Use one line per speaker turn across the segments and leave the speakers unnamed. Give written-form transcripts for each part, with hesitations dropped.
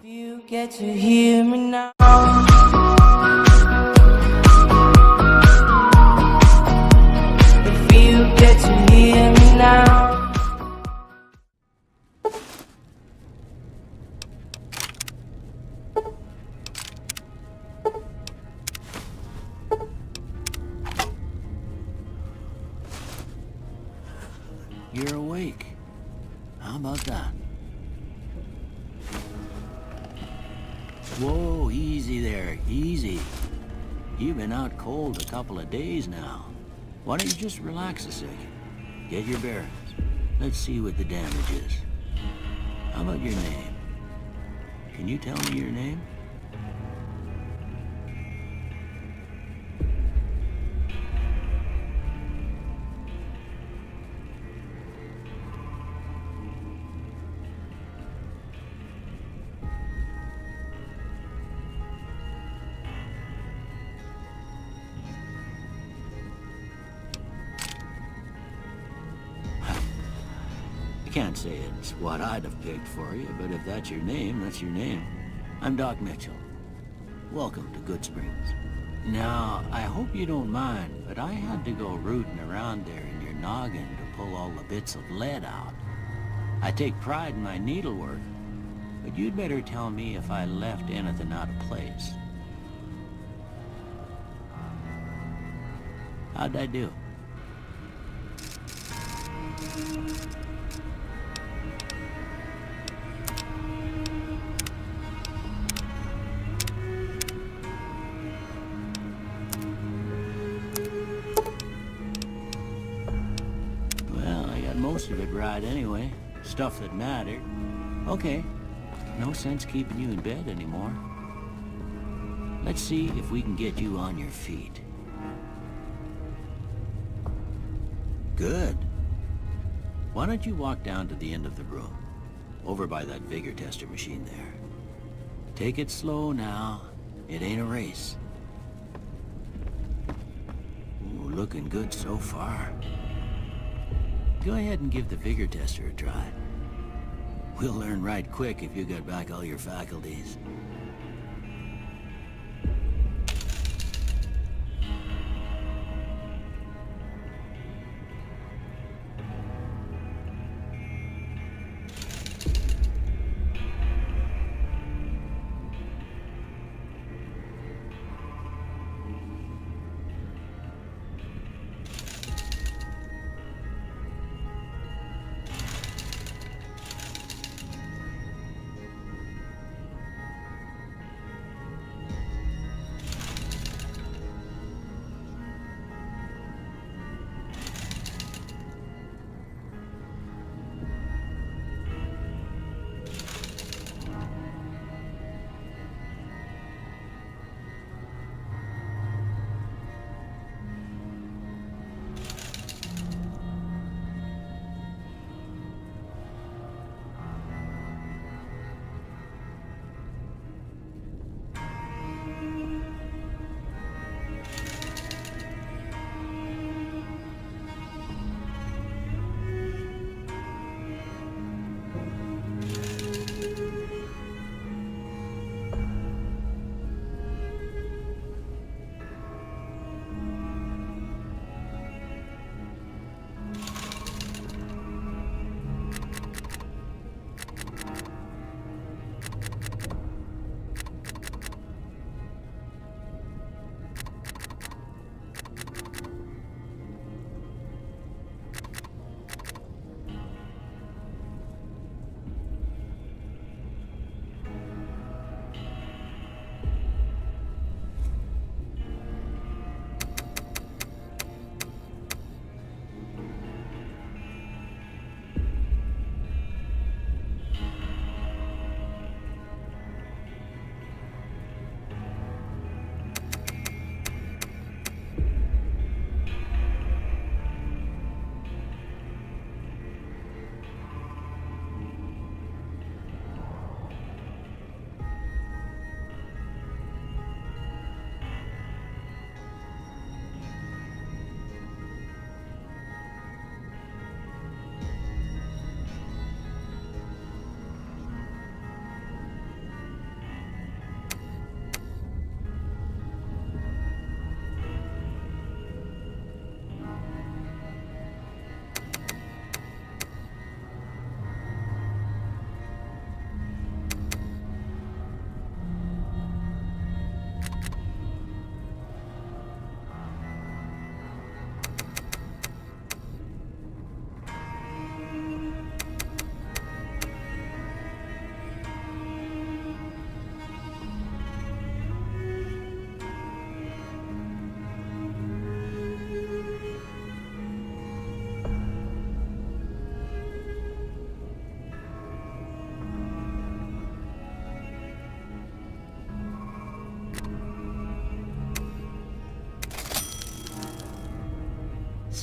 You get to hear me now. If you get to hear me now.
You're awake. How about that? Whoa, easy there, easy. You've been out cold a couple of days now. Why don't you just relax a second? Get your bearings. Let's see what the damage is. How about your name? Can you tell me your name? Can't say it's what I'd have picked for you, but if that's your name, that's your name. I'm Doc Mitchell. Welcome to Good Springs. Now, I hope you don't mind, but I had to go rooting around there in your noggin to pull all the bits of lead out. I take pride in my needlework, but you'd better tell me if I left anything out of place. How'd I do? Most of it right anyway. Stuff that mattered. Okay. No sense keeping you in bed anymore. Let's see if we can get you on your feet. Good. Why don't you walk down to the end of the room? Over by that vigor tester machine there. Take it slow now. It ain't a race. Ooh, looking good so far. Go ahead and give the vigor tester a try. We'll learn right quick if you got back all your faculties.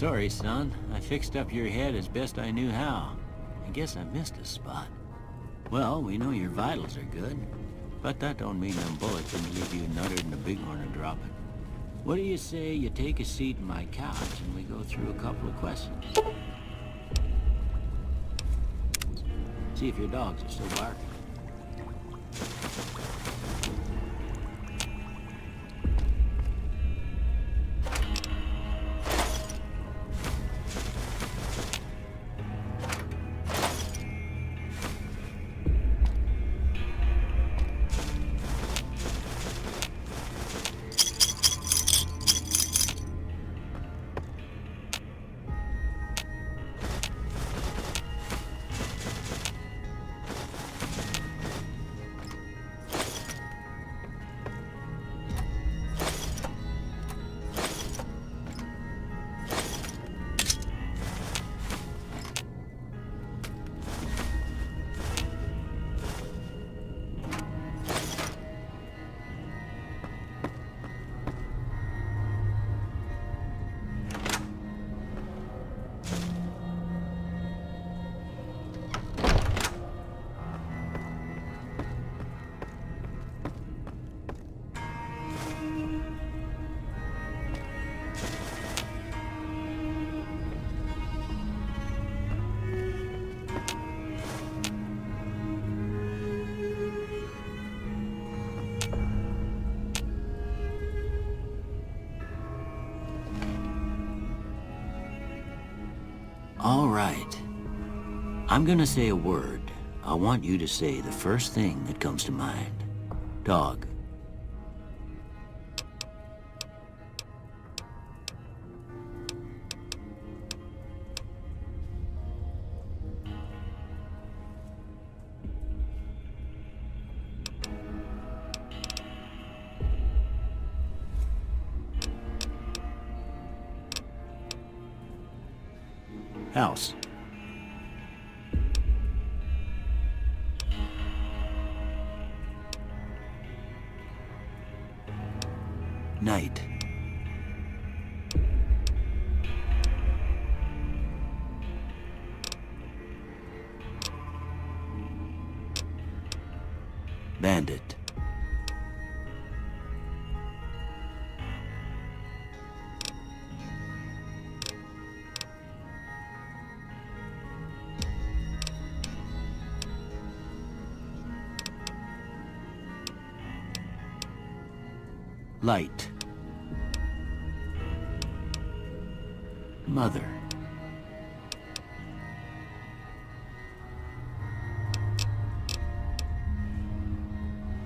Sorry, son. I fixed up your head as best I knew how. I guess I missed a spot. Well, we know your vitals are good, but that don't mean them bullets didn't leave you nuttered and a bighorn a dropping. What do you say you take a seat in my couch and we go through a couple of questions? See if your dogs are still barking. All right. I'm gonna say a word. I want you to say the first thing that comes to mind. Dog. House. Night. Bandit. Light. Mother.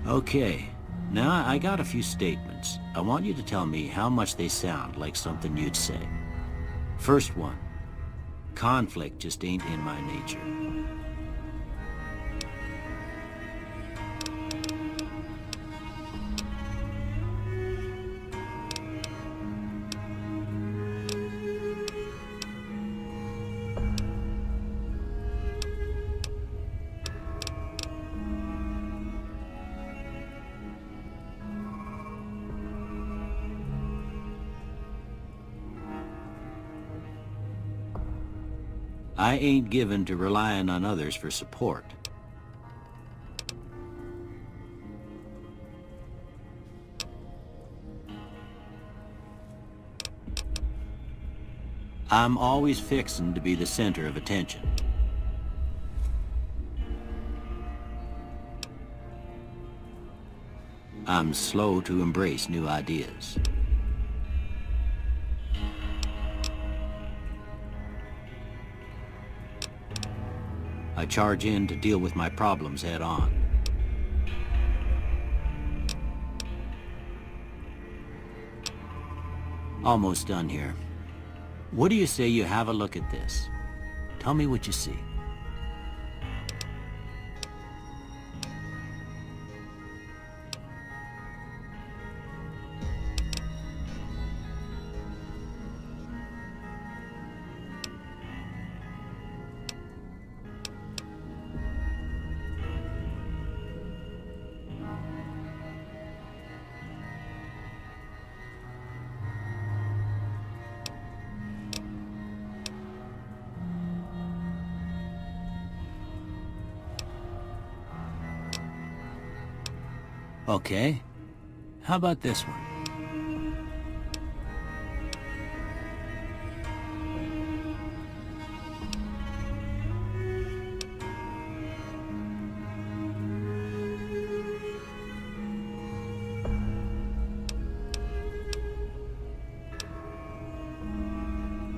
Okay, now I got a few statements. I want you to tell me how much they sound like something you'd say. First one, conflict just ain't in my nature. I ain't given to relying on others for support. I'm always fixin' to be the center of attention. I'm slow to embrace new ideas. I charge in to deal with my problems head on. Almost done here. What do you say you have a look at this? Tell me what you see. Okay. How about this one?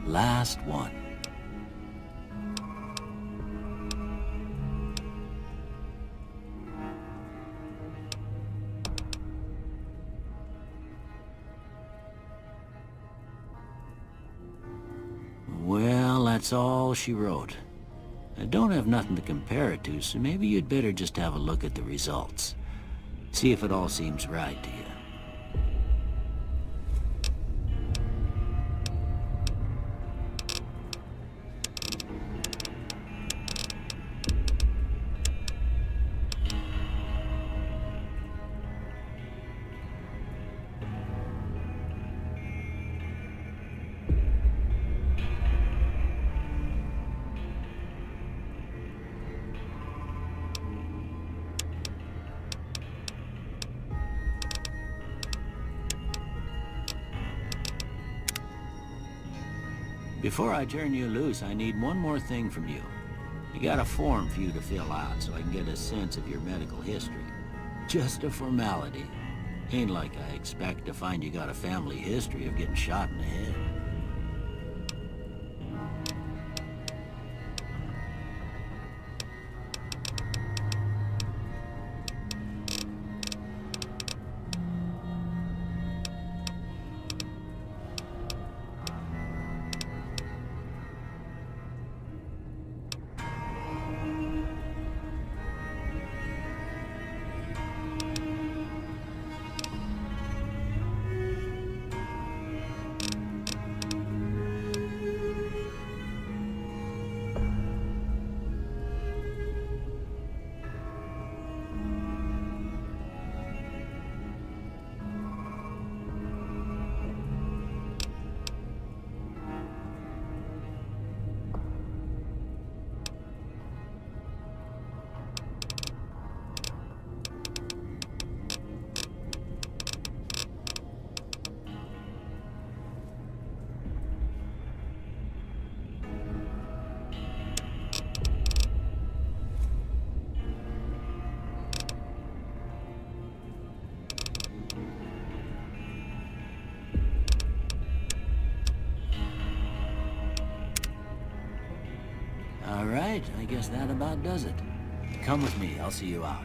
Last one. Well, that's all she wrote. I don't have nothing to compare it to, so maybe you'd better just have a look at the results. See if it all seems right to you. Before I turn you loose, I need one more thing from you. I got a form for you to fill out so I can get a sense of your medical history. Just a formality. Ain't like I expect to find you got a family history of getting shot in the head. All right, I guess that about does it. Come with me, I'll see you out.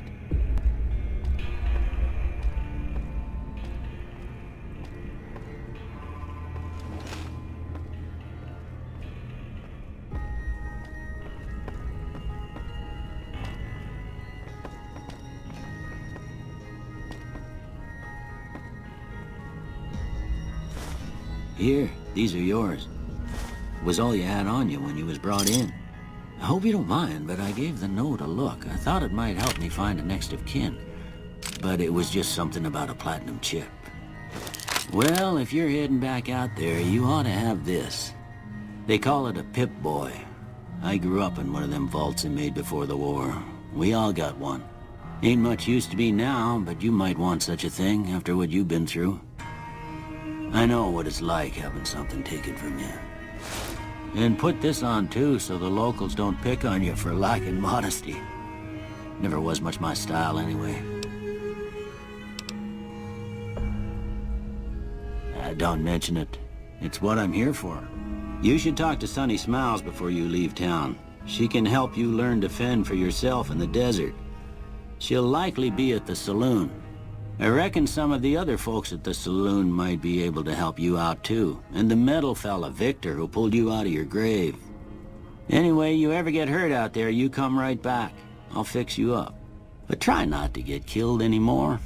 Here, these are yours. It was all you had on you when you was brought in. I hope you don't mind, but I gave the note a look. I thought it might help me find a next of kin. But it was just something about a platinum chip. Well, if you're heading back out there, you ought to have this. They call it a Pip-Boy. I grew up in one of them vaults they made before the war. We all got one. Ain't much use to me now, but you might want such a thing after what you've been through. I know what it's like having something taken from you. And put this on too, so the locals don't pick on you for lacking modesty. Never was much my style anyway. Don't mention it. It's what I'm here for. You should talk to Sunny Smiles before you leave town. She can help you learn to fend for yourself in the desert. She'll likely be at the saloon. I reckon some of the other folks at the saloon might be able to help you out too. And the metal fella, Victor, who pulled you out of your grave. Anyway, you ever get hurt out there, you come right back. I'll fix you up. But try not to get killed anymore.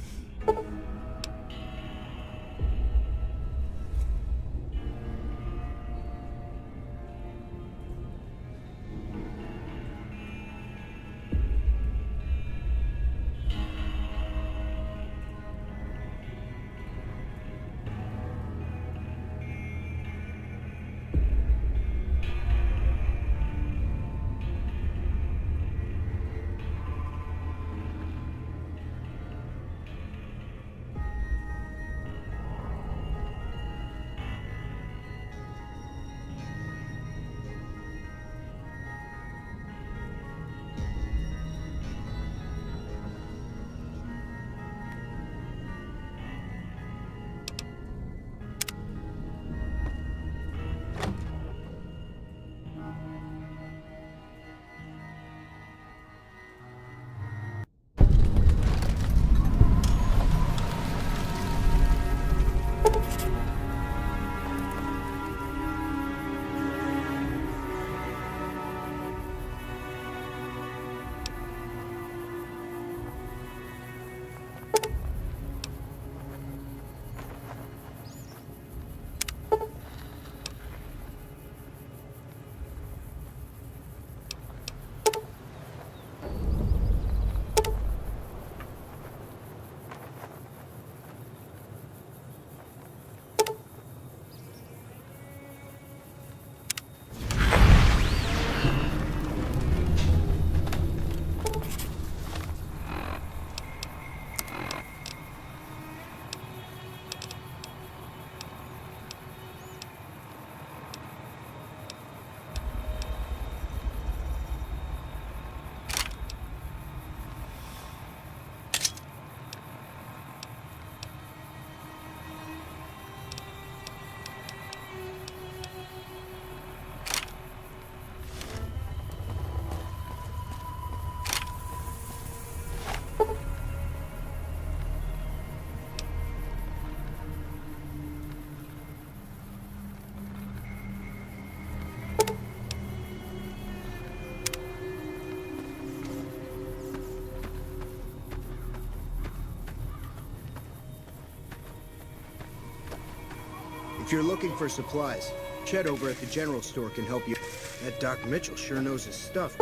If you're looking for supplies, Chet over at the general store can help you. That Doc Mitchell sure knows his stuff.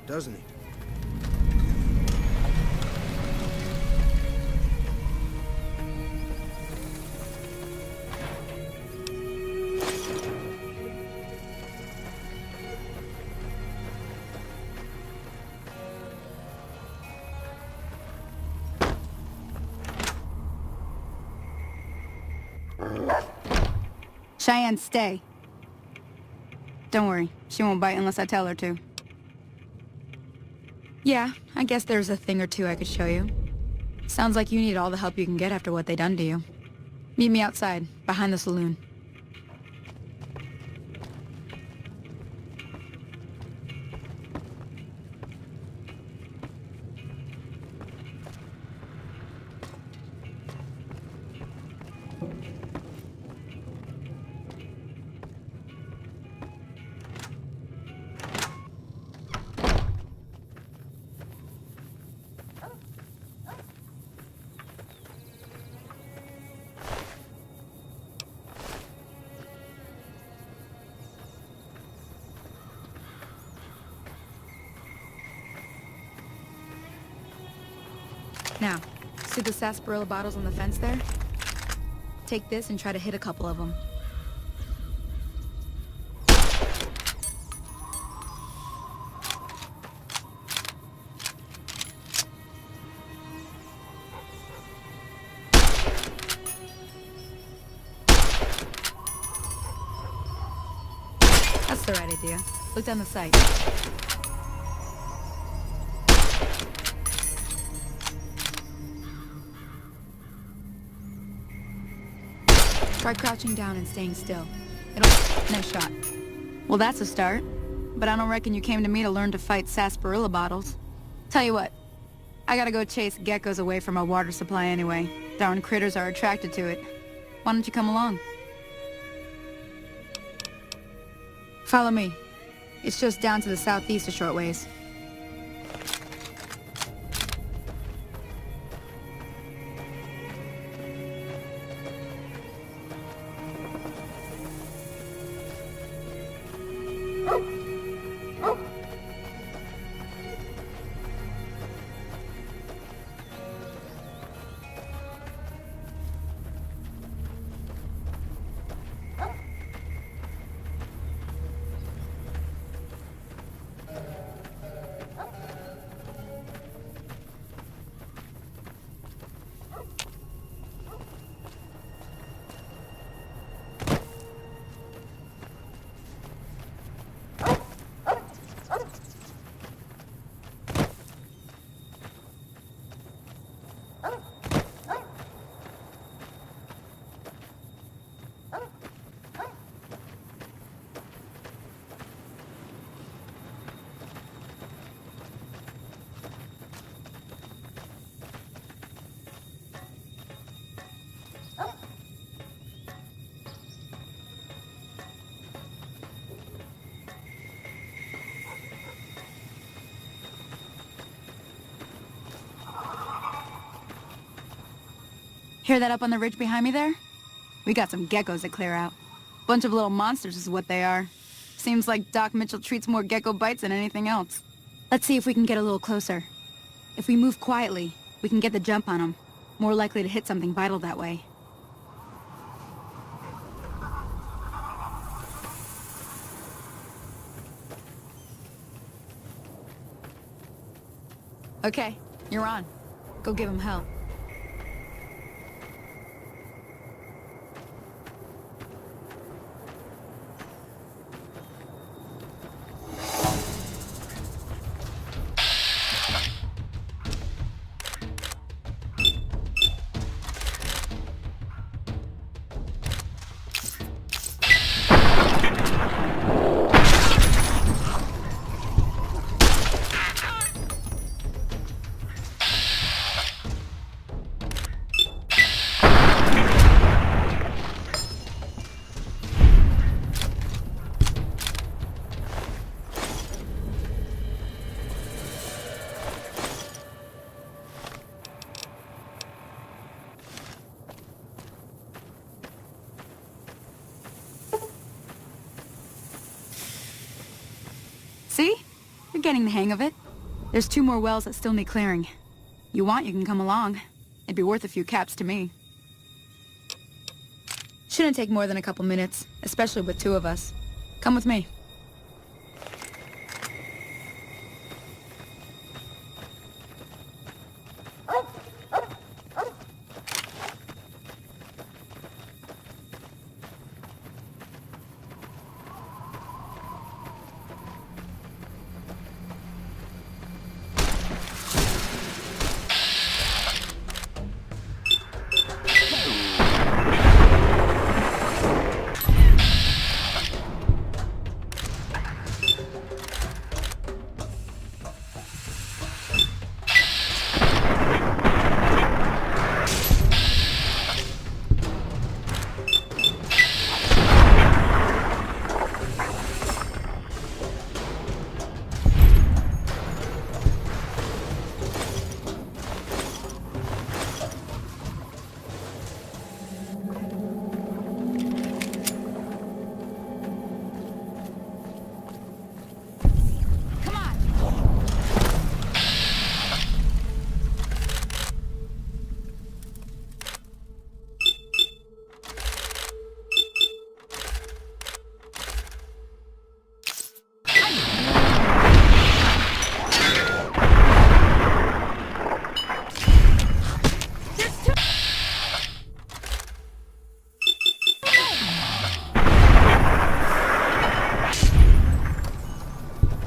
Doesn't he?
Cheyenne, stay. Don't worry, she won't bite unless I tell her to. Yeah, I guess there's a thing or two I could show you. Sounds like you need all the help you can get after what they done to you. Meet me outside, behind the saloon. Now, see the sarsaparilla bottles on the fence there? Take this and try to hit a couple of them. That's the right idea. Look down the sight. Try crouching down and staying still. Nice shot. Well, that's a start. But I don't reckon you came to me to learn to fight sarsaparilla bottles. Tell you what, I gotta go chase geckos away from our water supply anyway. Darn critters are attracted to it. Why don't you come along? Follow me. It's just down to the southeast a short ways. Hear that up on the ridge behind me there? We got some geckos to clear out. Bunch of little monsters is what they are. Seems like Doc Mitchell treats more gecko bites than anything else. Let's see if we can get a little closer. If we move quietly, we can get the jump on them. More likely to hit something vital that way. Okay, you're on. Go give him hell. getting the hang of it. There's 2 more wells that still need clearing. You want, you can come along. It'd be worth a few caps to me. Shouldn't take more than a couple minutes, especially with 2 of us. Come with me.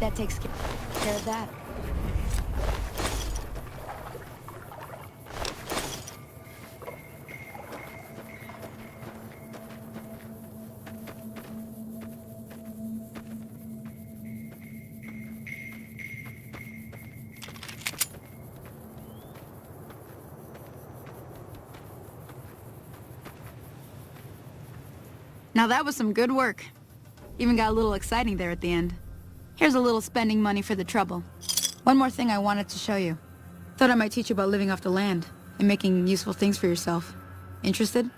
That takes care of that. Now that was some good work. Even got a little exciting there at the end. Here's a little spending money for the trouble. One more thing I wanted to show you. Thought I might teach you about living off the land and making useful things for yourself. Interested?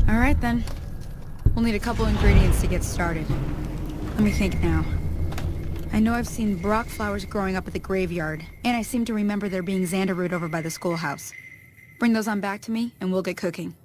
All right then. We'll need a couple ingredients to get started. Let me think now. I know I've seen Brock flowers growing up at the graveyard, and I seem to remember there being Xander root over by the schoolhouse. Bring those on back to me, and we'll get cooking.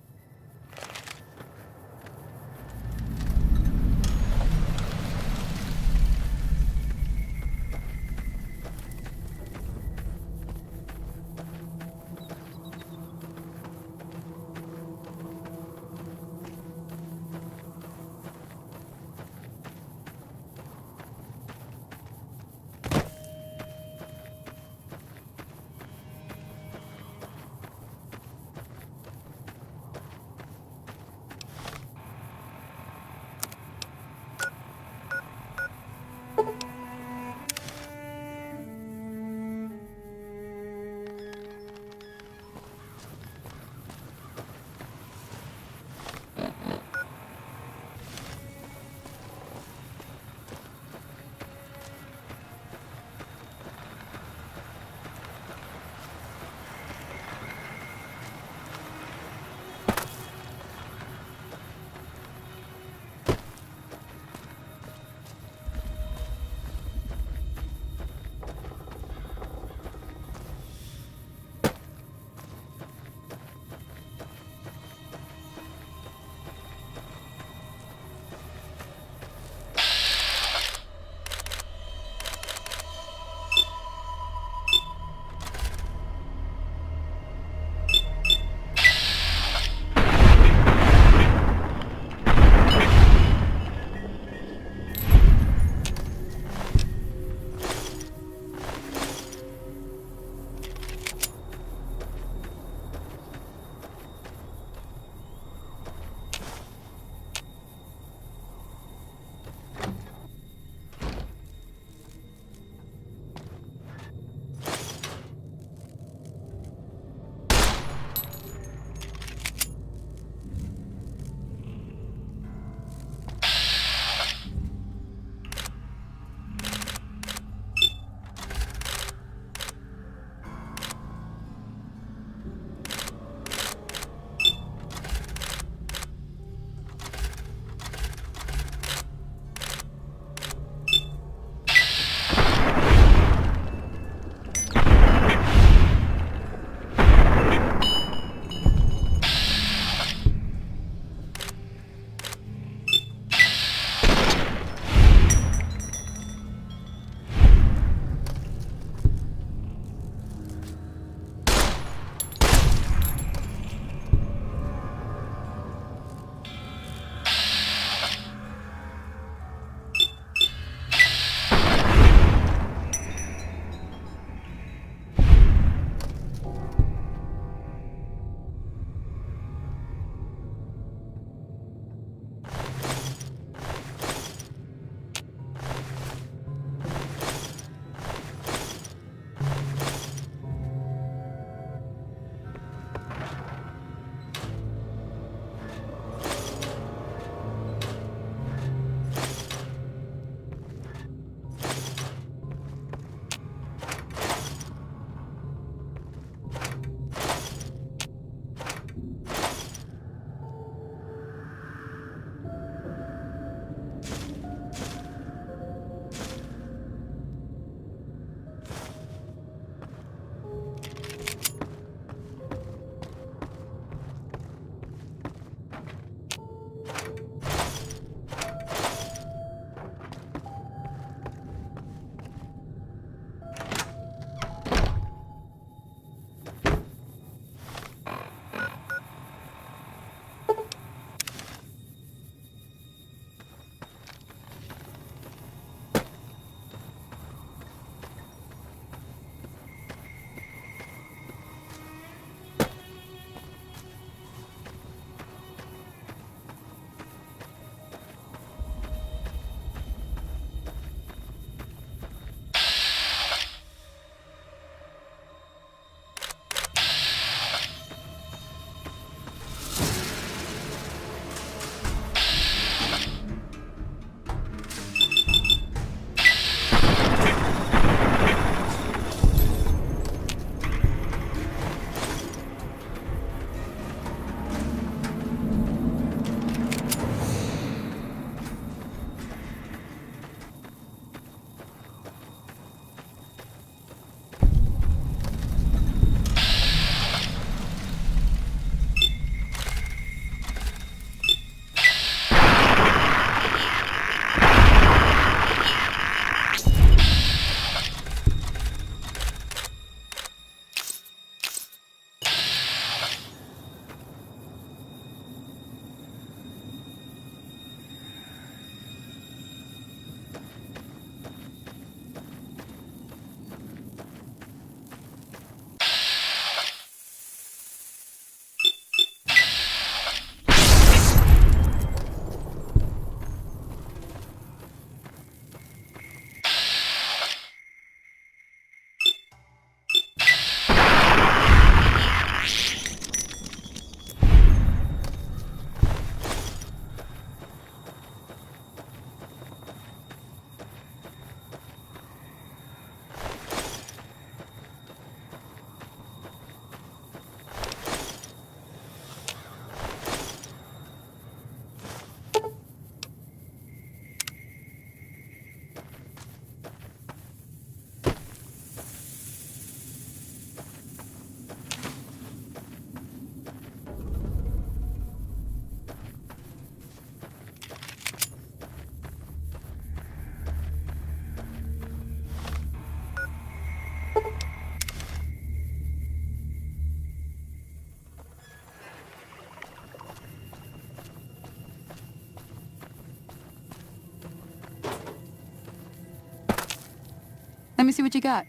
Let me see what you got.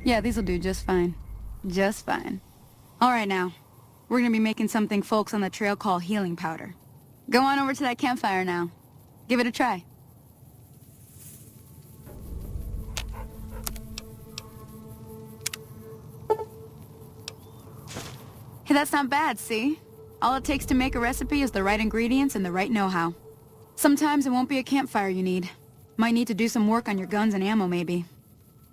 Yeah, these'll do just fine. Just fine. All right now. We're gonna be making something folks on the trail call healing powder. Go on over to that campfire now. Give it a try. Hey, that's not bad, see? All it takes to make a recipe is the right ingredients and the right know-how. Sometimes it won't be a campfire you need. Might need to do some work on your guns and ammo, maybe.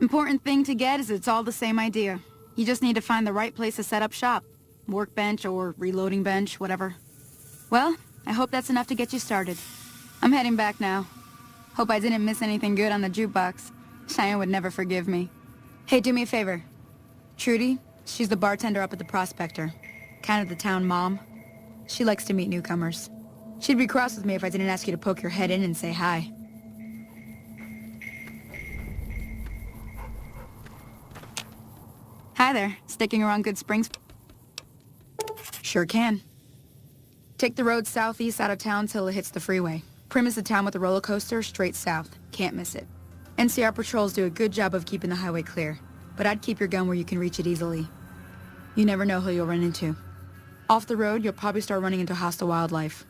Important thing to get is it's all the same idea. You just need to find the right place to set up shop. Workbench or reloading bench, whatever. Well, I hope that's enough to get you started. I'm heading back now. Hope I didn't miss anything good on the jukebox. Cheyenne would never forgive me. Hey, do me a favor. Trudy, she's the bartender up at the Prospector. Kind of the town mom. She likes to meet newcomers. She'd be cross with me if I didn't ask you to poke your head in and say hi. Hi there. Sticking around Good Springs? Sure can. Take the road southeast out of town till it hits the freeway. Prim is the town with the roller coaster, straight south. Can't miss it. NCR patrols do a good job of keeping the highway clear, but I'd keep your gun where you can reach it easily. You never know who you'll run into. Off the road, you'll probably start running into hostile wildlife.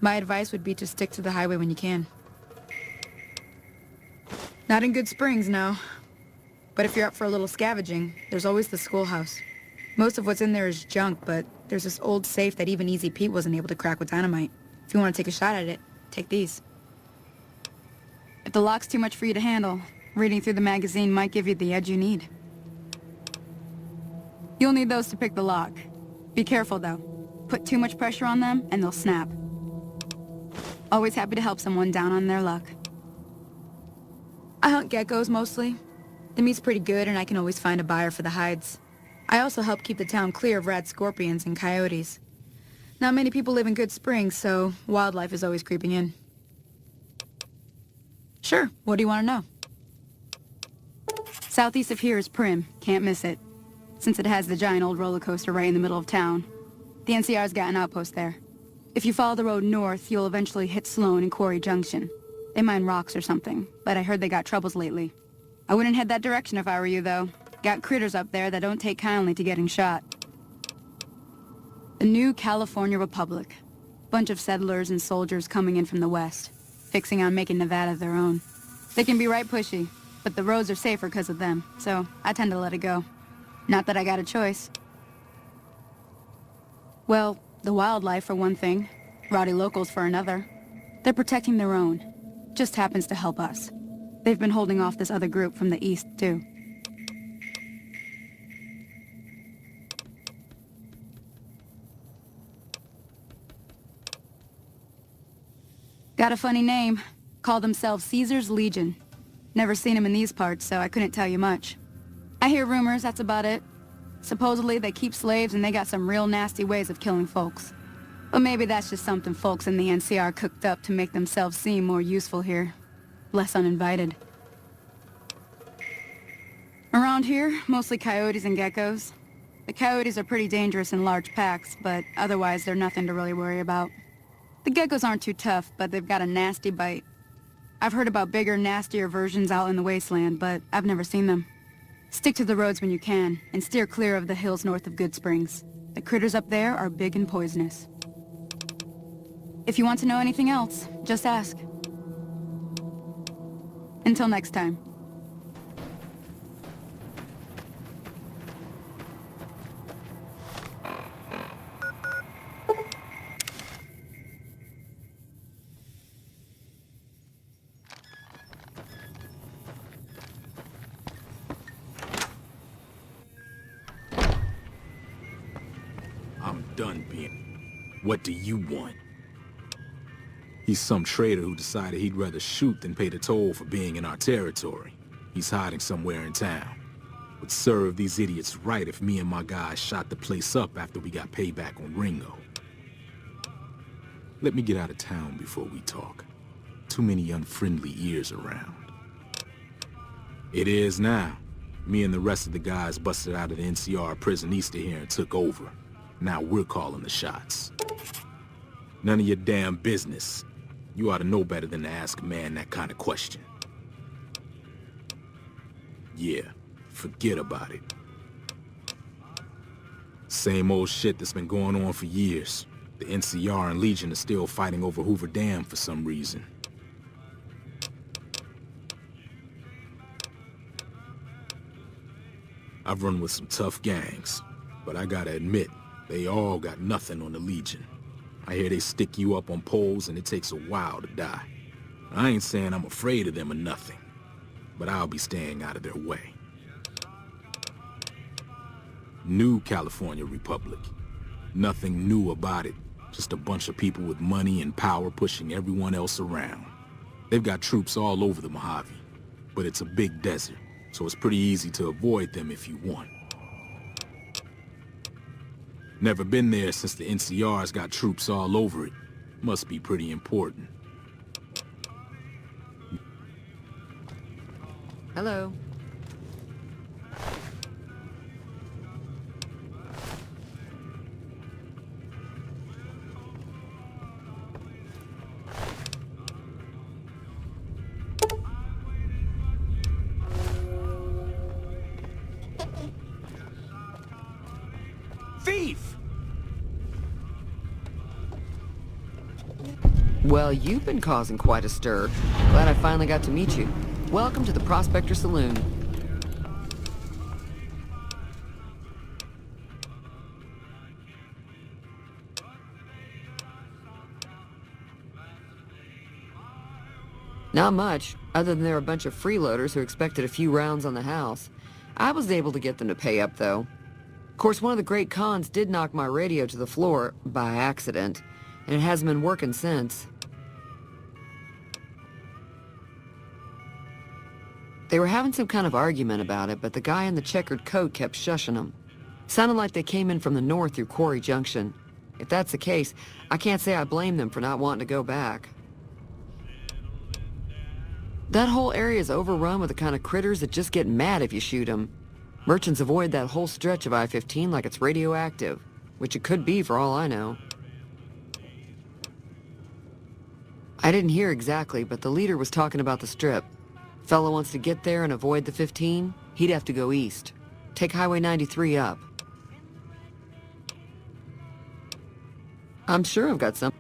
My advice would be to stick to the highway when you can. Not in Good Springs, no. But if you're up for a little scavenging, there's always the schoolhouse. Most of what's in there is junk, but there's this old safe that even Easy Pete wasn't able to crack with dynamite. If you want to take a shot at it, take these. If the lock's too much for you to handle, reading through the magazine might give you the edge you need. You'll need those to pick the lock. Be careful, though. Put too much pressure on them, and they'll snap. Always happy to help someone down on their luck. I hunt geckos, mostly. The meat's pretty good, and I can always find a buyer for the hides. I also help keep the town clear of rad scorpions and coyotes. Not many people live in Good Springs, so wildlife is always creeping in. Sure, what do you want to know? Southeast of here is Prim. Can't miss it. Since it has the giant old roller coaster right in the middle of town. The NCR's got an outpost there. If you follow the road north, you'll eventually hit Sloan and Quarry Junction. They mine rocks or something, but I heard they got troubles lately. I wouldn't head that direction if I were you, though. Got critters up there that don't take kindly to getting shot. The new California Republic. Bunch of settlers and soldiers coming in from the west, fixing on making Nevada their own. They can be right pushy, but the roads are safer because of them, so I tend to let it go. Not that I got a choice. Well, the wildlife for one thing, rowdy locals for another. They're protecting their own. Just happens to help us. They've been holding off this other group from the east, too. Got a funny name. Call themselves Caesar's Legion. Never seen them in these parts, so I couldn't tell you much. I hear rumors, that's about it. Supposedly they keep slaves and they got some real nasty ways of killing folks. But maybe that's just something folks in the NCR cooked up to make themselves seem more useful here. Less uninvited. Around here, mostly coyotes and geckos. The coyotes are pretty dangerous in large packs, but otherwise they're nothing to really worry about. The geckos aren't too tough, but they've got a nasty bite. I've heard about bigger, nastier versions out in the wasteland, but I've never seen them. Stick to the roads when you can, and steer clear of the hills north of Good Springs. The critters up there are big and poisonous. If you want to know anything else, just ask. Until next time.
I'm done being. What do you want? He's some traitor who decided he'd rather shoot than pay the toll for being in our territory. He's hiding somewhere in town. Would serve these idiots right if me and my guys shot the place up after we got payback on Ringo. Let me get out of town before we talk. Too many unfriendly ears around. It is now. Me and the rest of the guys busted out of the NCR prison east of here and took over. Now we're calling the shots. None of your damn business. You ought to know better than to ask a man that kind of question. Yeah, forget about it. Same old shit that's been going on for years. The NCR and Legion are still fighting over Hoover Dam for some reason. I've run with some tough gangs, but I gotta admit, they all got nothing on the Legion. I hear they stick you up on poles and it takes a while to die. I ain't saying I'm afraid of them or nothing, but I'll be staying out of their way. New California Republic. Nothing new about it. Just a bunch of people with money and power pushing everyone else around. They've got troops all over the Mojave, but it's a big desert, so it's pretty easy to avoid them if you want. Never been there since the NCR's got troops all over it. Must be pretty important.
Hello.
Thief!
Well, you've been causing quite a stir. Glad I finally got to meet you. Welcome to the Prospector Saloon. Not much, other than they're a bunch of freeloaders who expected a few rounds on the house. I was able to get them to pay up, though. Of course, one of the great cons did knock my radio to the floor, by accident, and it hasn't been working since. They were having some kind of argument about it, but the guy in the checkered coat kept shushing them. Sounded like they came in from the north through Quarry Junction. If that's the case, I can't say I blame them for not wanting to go back. That whole area is overrun with the kind of critters that just get mad if you shoot them. Merchants avoid that whole stretch of I-15 like it's radioactive, which it could be for all I know. I didn't hear exactly, but the leader was talking about the strip. Fellow wants to get there and avoid the 15, he'd have to go east. Take Highway 93 up. I'm sure I've got some.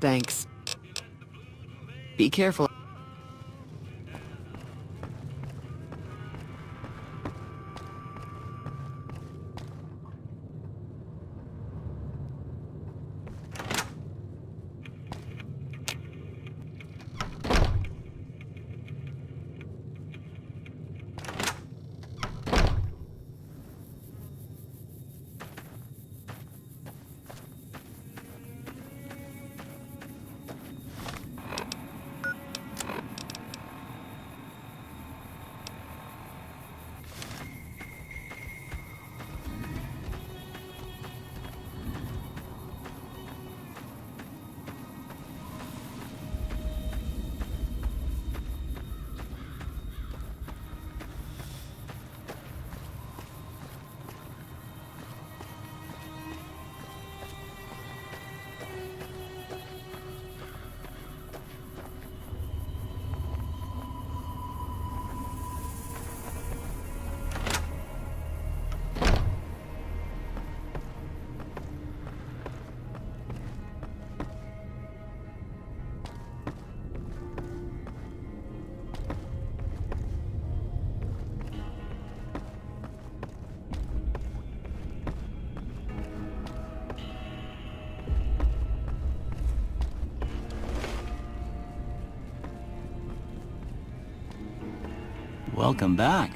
Thanks. Be careful.
Welcome back.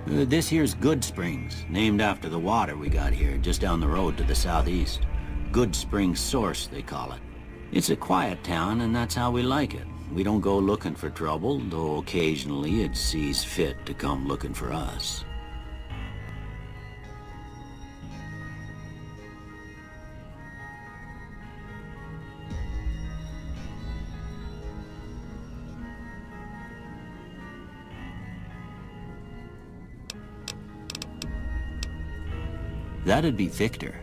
This here's Good Springs, named after the water we got here, just down the road to the southeast. Good Springs Source, they call it. It's a quiet town, and that's how we like it. We don't go looking for trouble, though occasionally it sees fit to come looking for us. That'd be Victor.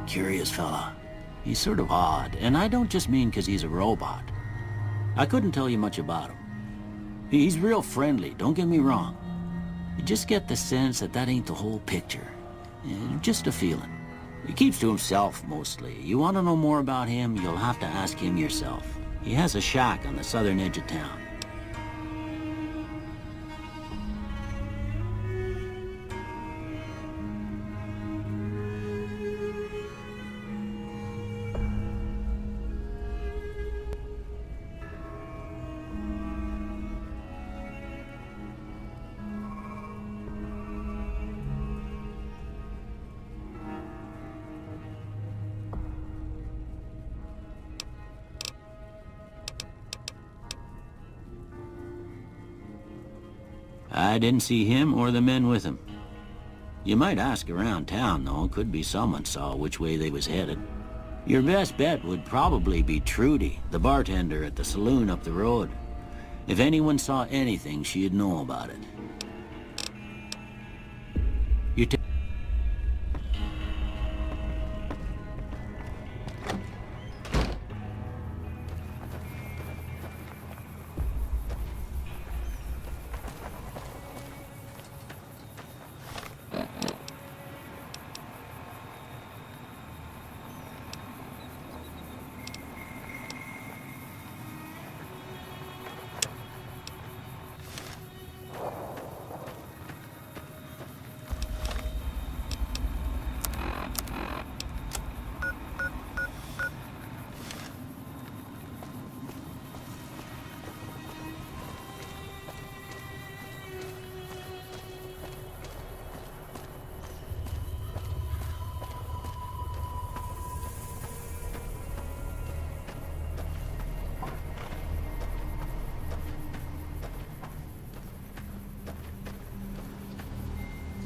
Curious fella. He's sort of odd, and I don't just mean 'cause he's a robot. I couldn't tell you much about him. He's real friendly, don't get me wrong. You just get the sense that that ain't the whole picture. Just a feeling. He keeps to himself, mostly. You want to know more about him, you'll have to ask him yourself. He has a shack on the southern edge of town. I didn't see him or the men with him. You might ask around town, though. Could be someone saw which way they was headed. Your best bet would probably be Trudy, the bartender at the saloon up the road. If anyone saw anything, she'd know about it. You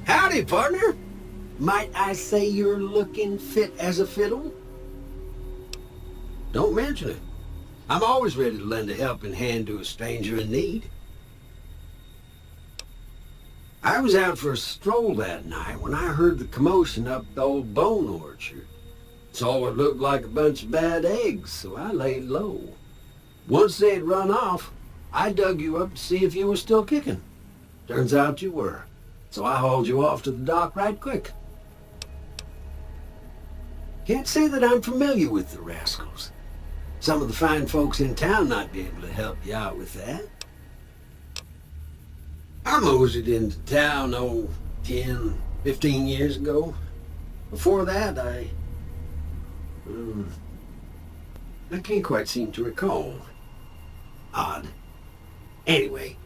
Howdy, partner. Might I say you're looking fit as a fiddle? Don't mention it. I'm always ready to lend a helping hand to a stranger in need. I was out for a stroll that night when I heard the commotion up the old bone orchard. Saw what looked like a bunch of bad eggs, so I laid low. Once they had run off, I dug you up to see if you were still kicking. Turns out you were. So I hauled you off to the dock right quick. Can't say that I'm familiar with the rascals. Some of the fine folks in town might be able to help you out with that. I moseyed into town, 10, 15 years ago. Before that, I can't quite seem to recall. Odd. Anyway,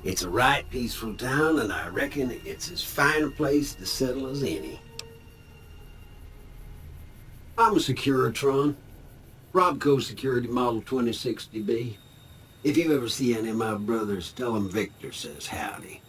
it's a right peaceful town, and I reckon it's as fine a place to settle as any. I'm a Securitron. Robco Security Model 2060B. If you ever see any of my brothers, tell them Victor says howdy.